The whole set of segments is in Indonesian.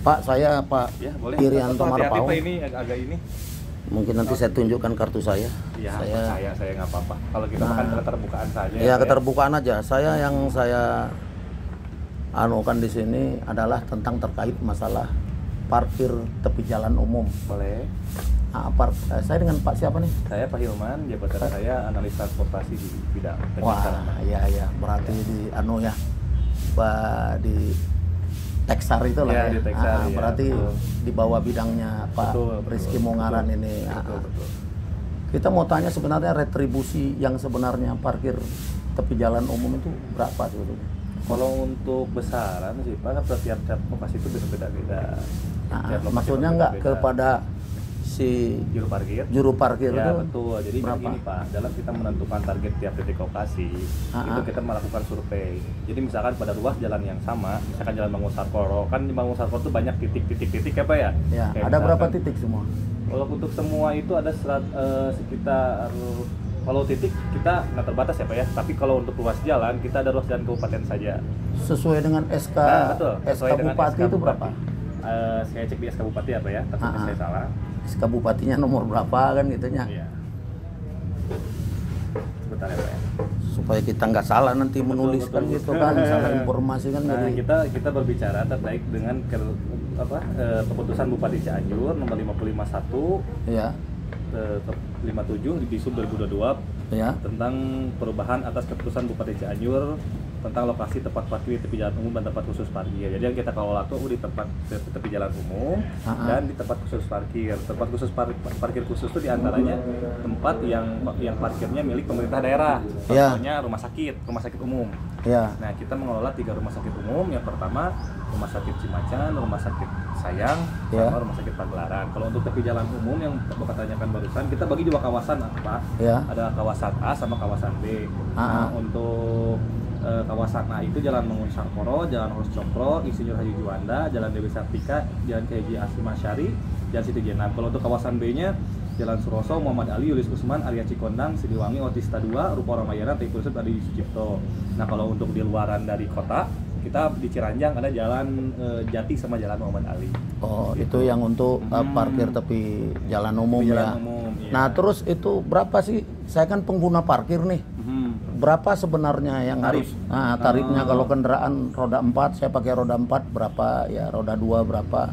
Pak, saya Pak Ya, boleh. Irianto Hati-hati, Marpau. Pak, ini agak ini. Mungkin nanti saya tunjukkan kartu saya. Ya, saya nggak apa-apa. Kalau kita makan keterbukaan saja. Ya, keterbukaan aja. Saya yang saya anukan di sini adalah tentang terkait masalah parkir tepi jalan umum. Boleh. Saya dengan Pak siapa nih? Saya Pak Hilman, jabatan saya analis transportasi di bidang teknik Wah, sarana. iya, berarti di di Texar itu lah Ya, ya. di Texar, ya, berarti betul. di bawah bidangnya Pak Rizky Mongaran ini. Betul. Kita mau tanya sebenarnya retribusi yang sebenarnya parkir tepi jalan umum itu berapa sebetulnya? Kalau untuk besaran sih Pak, setiap lokasi itu beda-beda. Maksudnya nggak kepada si juru parkir itu ya, betul. Jadi berapa? begini Pak, dalam kita menentukan target tiap titik lokasi itu kita melakukan survei. Jadi misalkan pada ruas jalan yang sama, misalkan jalan Bangun Sarkoro, kan di Bangun Sarkoro itu banyak titik-titik ya Pak ya? Ya, kayak ada berapa misalkan, titik semua? kalau untuk semua itu ada sekitar, kalau titik kita nggak terbatas ya Pak ya, tapi kalau untuk ruas jalan kita ada ruas jalan kabupaten saja. Sesuai dengan SK, Betul. SK Bupati itu berapa? Saya cek di SK Bupati apa ya, takutnya saya salah. SK Bupatinya nomor berapa kan gitunya? Iya. Sebentar ya Pak ya. Supaya kita nggak salah nanti menuliskan gitu kan, salah informasi kan. Nah, jadi kita berbicara terkait dengan keputusan Bupati Cianjur nomor 551 ya, 57 di Sub 2022 ya. tentang perubahan atas keputusan Bupati Cianjur tentang lokasi tempat parkir di tepi jalan umum dan tempat khusus parkir. Jadi yang kita kelola itu di tempat tepi jalan umum dan di tempat khusus parkir. Tempat khusus parkir khusus itu diantaranya tempat yang parkirnya milik pemerintah daerah. Contohnya rumah sakit umum. Ya. Nah, kita mengelola 3 rumah sakit umum. Yang pertama Rumah Sakit Cimacan, Rumah Sakit Sayang, sama Rumah Sakit Pagelaran. Kalau untuk tepi jalan umum yang Bapak tanyakan barusan, kita bagi 2 kawasan, Pak. Ya. Ada kawasan A sama kawasan B. Nah, untuk kawasan A itu Jalan Mangun Sarkoro, Jalan Horus Cokro, Insinyur Haji Juanda, Jalan Dewi Sartika, Jalan K.J. Asim Asyari, Jalan Siti Jenab. Kalau untuk kawasan B-nya Jalan Suroso, Muhammad Ali, Yulis Usman, Arya Cikondang, Siliwangi, Otista 2, Rupa Ramayana, Tengku Yusuf, Adi Sucipto. Nah, kalau untuk di luaran dari kota, kita di Ciranjang ada Jalan Jati sama Jalan Muhammad Ali. Oh, gitu. Itu yang untuk parkir tepi jalan umum ya. Iya. Nah, terus itu berapa sih? Saya kan pengguna parkir nih. Berapa sebenarnya yang harus? Nah, tarifnya kalau kendaraan roda 4, saya pakai roda 4 berapa? Ya, roda 2 berapa?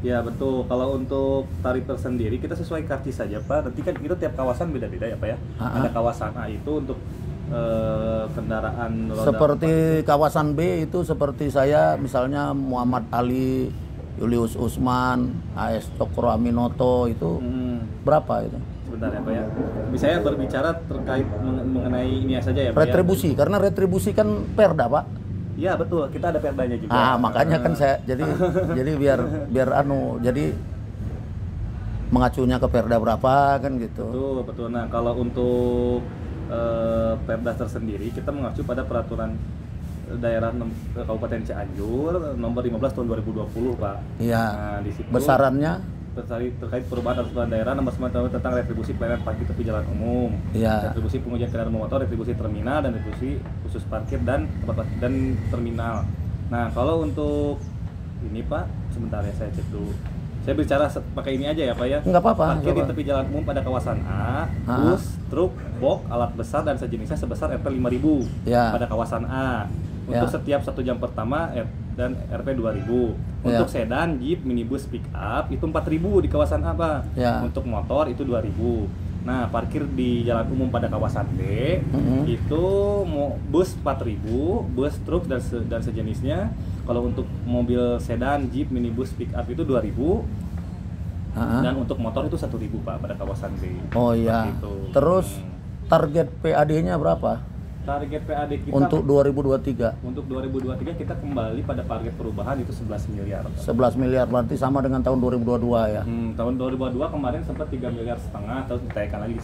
Ya, betul. Kalau untuk tarif tersendiri kita sesuai karcis saja Pak. Nanti kan itu tiap kawasan beda-beda ya Pak ya. Ada kawasan A itu untuk kendaraan roda seperti 4. Kawasan B itu seperti saya misalnya Muhammad Ali, Julius Usman, AS Cokro Aminoto itu berapa itu? Sebentar ya Pak ya. Saya berbicara terkait mengenai ini saja ya Pak. Retribusi, karena retribusi kan perda Pak. Iya betul, kita ada perdanya juga. Makanya kan saya jadi biar jadi mengacunya ke perda berapa kan gitu. Betul. Nah, kalau untuk perda tersendiri kita mengacu pada peraturan daerah Kabupaten Cianjur nomor 15 tahun 2020 Pak. Iya. Nah, di situ besarannya terkait perubahan aturan daerah nomor 9 tahun tentang retribusi pelayanan parkir tepi jalan umum, retribusi pengujian kendaraan bermotor, retribusi terminal, dan retribusi khusus parkir dan terminal. Nah, kalau untuk ini Pak, sebentar ya saya cek dulu. Saya bicara pakai ini aja ya Pak ya. Enggak apa-apa. Parkir di tepi jalan umum pada kawasan A, bus, truk, box, alat besar dan sejenisnya sebesar Rp 5.000 pada kawasan A. Untuk setiap 1 jam pertama dan Rp 2.000. Untuk sedan, jeep, minibus, pick up itu 4.000 di kawasan A Pak. Untuk motor itu 2.000. Nah, parkir di jalan umum pada kawasan B itu bus 4.000, bus, truk dan sejenisnya. Kalau untuk mobil sedan, jeep, minibus, pick up itu 2.000. Dan untuk motor itu 1.000 Pak pada kawasan B. Oh iya. Terus target PAD-nya berapa? Target PAD kita untuk 2023. Untuk 2023 kita kembali pada target perubahan itu 11 miliar. 11 miliar berarti sama dengan tahun 2022 ya. Tahun 2022 kemarin sempat 3,5 miliar, terus ditaikkan lagi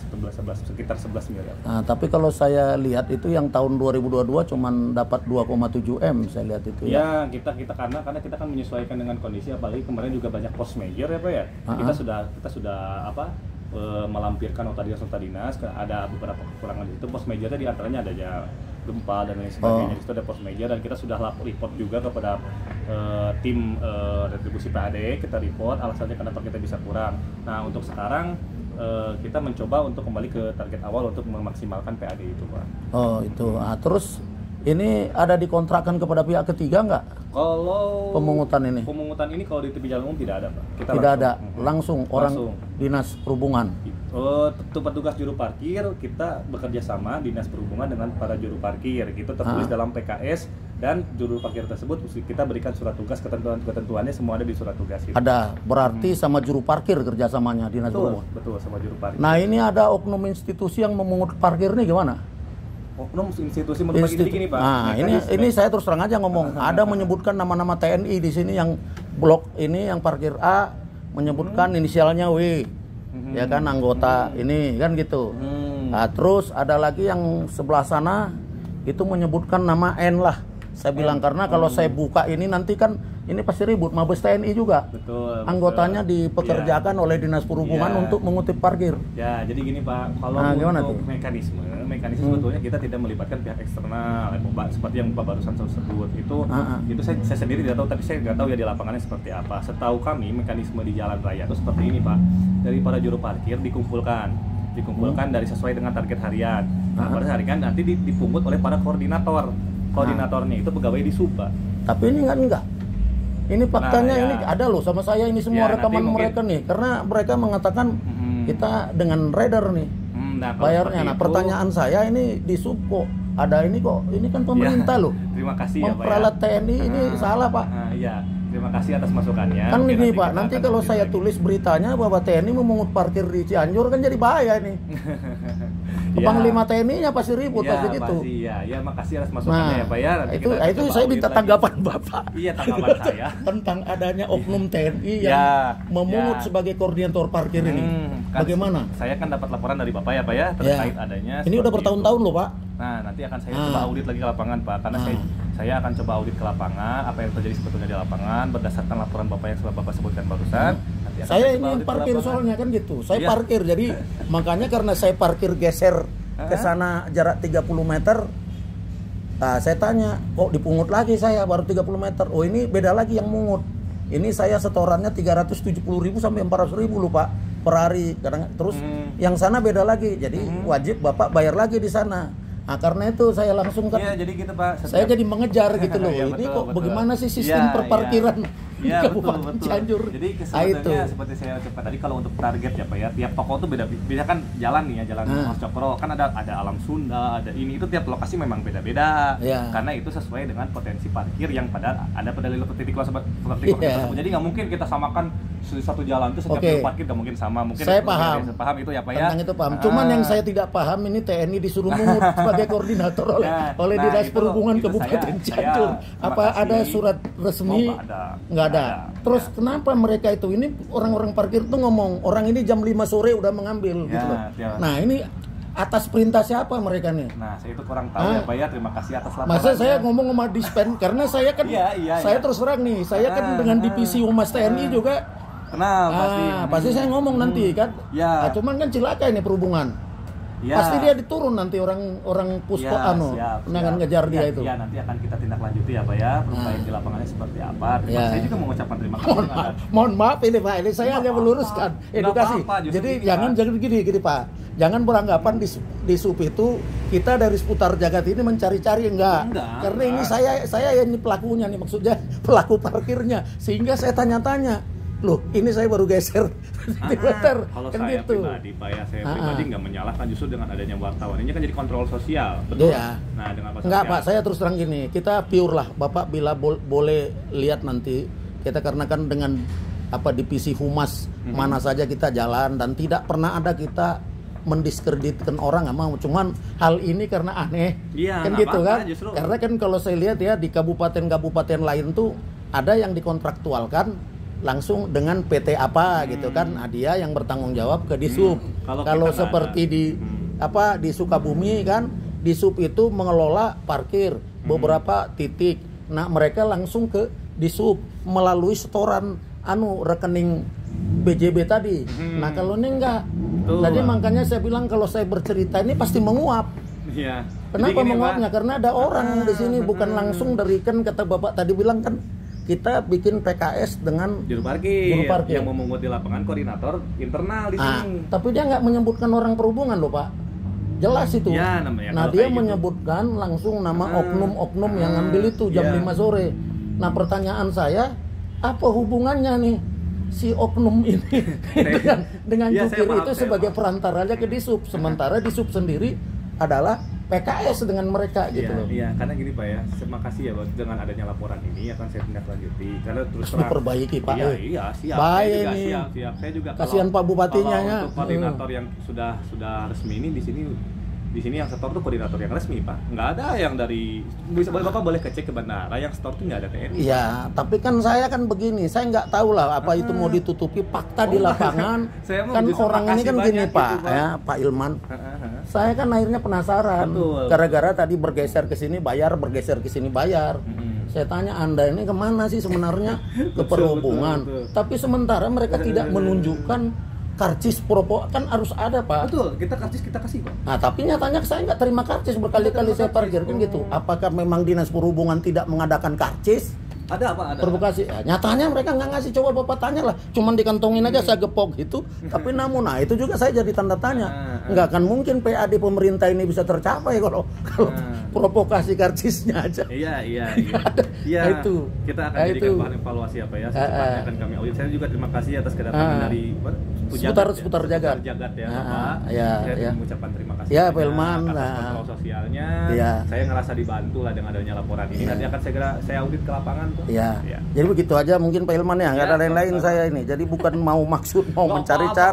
sekitar 11 miliar. Nah, tapi kalau saya lihat itu yang tahun 2022 cuman dapat 2,7 M saya lihat itu ya. Ya, kita karena kita kan menyesuaikan dengan kondisi, apalagi kemarin juga banyak force major ya Pak ya. Kita sudah melampirkan nota dinas, ada beberapa kekurangan di situ. Post majornya diantaranya ada gempa dan lain sebagainya. Di situ ada post major dan kita sudah report juga kepada tim retribusi PAD, kita report alasannya kenapa kita bisa kurang. Nah untuk sekarang kita mencoba untuk kembali ke target awal untuk memaksimalkan PAD itu, Pak. Oh itu. Nah, terus ini ada dikontrakkan kepada pihak ketiga nggak? Kalau pemungutan ini kalau di TV Jalan Umum tidak ada, Pak. Kita langsung orang dinas perhubungan. Petugas juru parkir kita bekerja sama dinas perhubungan dengan para juru parkir. Itu tertulis dalam PKS dan juru parkir tersebut kita berikan surat tugas, ketentuannya semua ada di surat tugas itu. Ada, berarti sama juru parkir kerjasamanya dinas perhubungan. Betul, sama juru parkir. Nah ini ada oknum institusi yang memungut parkir nih gimana? Oknum institusi menurut gini, Pak. Nah, ini saya terus terang aja ngomong. Ada menyebutkan nama-nama TNI di sini yang blok ini yang parkir A menyebutkan inisialnya W. Ya kan anggota ini kan gitu. Nah, terus ada lagi yang sebelah sana itu menyebutkan nama N lah. Saya bilang karena kalau saya buka ini nanti kan ini pasti ribut, Mabes TNI juga. Betul. Anggotanya dipekerjakan oleh Dinas Perhubungan untuk mengutip parkir. Ya, jadi gini Pak, kalau untuk mekanisme sebetulnya kita tidak melibatkan pihak eksternal, seperti yang Pak barusan sebut. Itu saya sendiri tidak tahu, tapi saya nggak tahu ya di lapangannya seperti apa. Setahu kami mekanisme di jalan raya itu seperti ini Pak. Dari para juru parkir dikumpulkan dari sesuai dengan target harian. Nah, pada hari kan nanti dipungut oleh para koordinatornya itu pegawai di Sub, Pak. Tapi ini enggak. Ini faktanya ini ada loh sama saya ini semua rekaman mereka nih, karena mereka mengatakan kita dengan rider nih bayarnya. Nah pertanyaan saya ini di Sub kok ada ini kok, ini kan pemerintah loh. Terima kasih memperalat TNI ini salah Pak. Iya. Terima kasih atas masukannya. Kan ini Pak, nanti kalau saya tulis beritanya bahwa TNI memungut parkir di Cianjur kan jadi bahaya nih. Panglima TNI-nya pasti ribut pasti gitu. Iya, makasih atas masukannya ya Pak ya. Itu saya minta tanggapan Bapak. Iya, tanggapan saya tentang adanya oknum TNI yang memungut sebagai koordinator parkir ini. Bagaimana? Saya kan dapat laporan dari Bapak ya Pak ya terkait adanya. Ini udah bertahun-tahun loh Pak. Nah, nanti akan saya coba audit lagi ke lapangan Pak, karena saya akan coba audit ke lapangan apa yang terjadi sebetulnya di lapangan berdasarkan laporan Bapak yang sudah Bapak sebutkan barusan. Saya ini parkir soalnya kan gitu. Saya parkir jadi makanya karena saya parkir geser ke sana jarak 30 meter. Nah, saya tanya, kok dipungut lagi saya baru 30 meter. Oh, ini beda lagi yang mungut. Ini saya setorannya 370.000 sampai 400.000 loh Pak per hari. Terus yang sana beda lagi. Jadi wajib Bapak bayar lagi di sana. Nah, karena itu saya langsung kan jadi gitu Pak. Saya jadi mengejar gitu loh. Ini betul, kok bagaimana sih sistem perparkiran di Kabupaten Cianjur? Jadi sebetulnya seperti saya ucapkan tadi, kalau untuk target ya Pak ya, tiap toko tuh beda kan jalan nih ya, jalan Mas Cokro kan ada Alam Sunda, ada ini, itu tiap lokasi memang beda-beda. Karena itu sesuai dengan potensi parkir yang ada pada titik tersebut. Jadi nggak mungkin kita samakan satu jalan itu setiap parkir nggak mungkin sama. Mungkin saya paham itu ya Pak ya. Tentang itu paham. Cuman yang saya tidak paham ini TNI disuruh mungut sebagai koordinator oleh Dinas Perhubungan Kabupaten Cianjur. Apa ada surat resmi? Nggak ada. Terus kenapa mereka itu ini orang-orang parkir tuh ngomong orang ini jam 5 sore udah mengambil gitu loh. Nah, ini atas perintah siapa mereka nih? Nah, saya itu kurang tahu ya Pak ya. Terima kasih atas laporannya. Masa saya ngomong sama Dispen karena saya kan saya terus terang nih, saya kan dengan divisi Humas TNI juga. Pasti saya ngomong nanti kan. Nah, cuman kan cilaka ini perhubungan. Pasti dia diturun nanti orang Pusko penangan ngejar dia itu. Iya, nanti akan kita tindak lanjuti ya Pak ya, perubahan di lapangannya seperti apa. Saya juga mengucapkan terima kasih. Mohon maaf ini Pak, ini saya hanya meluruskan edukasi. Jadi jangan gini Pak. Jangan beranggapan di Sub itu kita dari seputar jagat ini mencari-cari enggak. Karena ini saya ini pelakunya nih, maksudnya pelaku parkirnya, sehingga saya tanya-tanya. Loh, ini saya baru geser meter. Kalau kan saya gitu. Pribadi, Pak ya, saya pribadi nggak menyalahkan, justru dengan adanya wartawan ini kan jadi kontrol sosial, betul? Iya. Nah, dengan nggak Pak, saya terus terang gini, kita pure lah, Bapak bila boleh lihat nanti, kita karena kan dengan divisi humas mana saja kita jalan dan tidak pernah ada kita mendiskreditkan orang, cuman hal ini karena aneh, kan gitu kan? Justru. Karena kan kalau saya lihat ya di kabupaten-kabupaten lain tuh ada yang dikontraktualkan langsung dengan PT apa gitu kan, dia yang bertanggung jawab ke Disub. Kalau seperti di Sukabumi kan, Disub itu mengelola parkir beberapa titik. Nah, mereka langsung ke Disub melalui setoran rekening BJB tadi. Nah, kalau ini enggak. Jadi makanya saya bilang kalau saya bercerita ini pasti menguap. Kenapa menguapnya? Karena ada orang di sini bukan langsung dari, kan kata Bapak tadi bilang kan kita bikin PKS dengan juru parkir yang memungut di lapangan, koordinator internal di sini. Tapi dia nggak menyebutkan orang perhubungan loh Pak. Jelas itu. Ya, namanya, nah dia menyebutkan langsung nama oknum-oknum yang ngambil itu jam 5 sore. Nah pertanyaan saya, apa hubungannya nih si oknum ini dengan jukir itu sebagai perantaranya ke Disub, sementara Disub sendiri adalah PKS dengan mereka gitu loh. Iya, karena gini Pak ya, terima kasih ya Bang, dengan adanya laporan ini akan saya tindak lanjuti karena terus terang diperbaiki Pak. Iya, siap. Baik Saya ini. siap. Saya juga kasihan Pak Bupatinya ya. Untuk koordinator yang sudah resmi ini di sini yang setor tuh koordinator yang resmi Pak. Nggak ada yang dari Bapak boleh kecek ke bandara yang setor tuh nggak ada TNI. Iya, tapi kan saya kan begini, saya nggak tahu lah apa itu mau ditutupi fakta di lapangan. Kan orang ini kan gini Pak, gitu, ya Pak Ilman. Saya kan akhirnya penasaran. Gara-gara tadi bergeser ke sini bayar, bergeser ke sini bayar. Saya tanya Anda ini kemana sih sebenarnya ke perhubungan? Betul. Tapi sementara mereka tidak menunjukkan karcis kan harus ada Pak. Betul, kita karcis kita kasih Pak. Nah tapi nyatanya saya nggak terima karcis, berkali-kali saya parkir kan gitu. Apakah memang dinas perhubungan tidak mengadakan karcis? Ada Pak, ada. Provokasi. Nyatanya mereka nggak ngasih, coba Bapak tanya lah. Cuman dikantongin aja saya gepok gitu. Tapi namun, nah itu juga saya jadi tanda tanya. Nggak akan mungkin PAD pemerintah ini bisa tercapai kalau provokasi karcisnya aja. Iya. Nah, itu. Kita akan jadikan bahan evaluasi apa ya. Secepatnya akan kami audit. Saya juga terima kasih atas kedatangan dari seputar jagat ya Bapak. Saya mengucapkan terima kasih. Ya Pak Ilman. Atas kontrol sosialnya. Saya ngerasa dibantu lah dengan adanya laporan ini. Nanti akan saya audit ke lapangan. Ya. Jadi begitu aja mungkin Pak Ilman ya, nggak ada lain-lain saya ini. Jadi bukan mau maksud mau mencari-cari.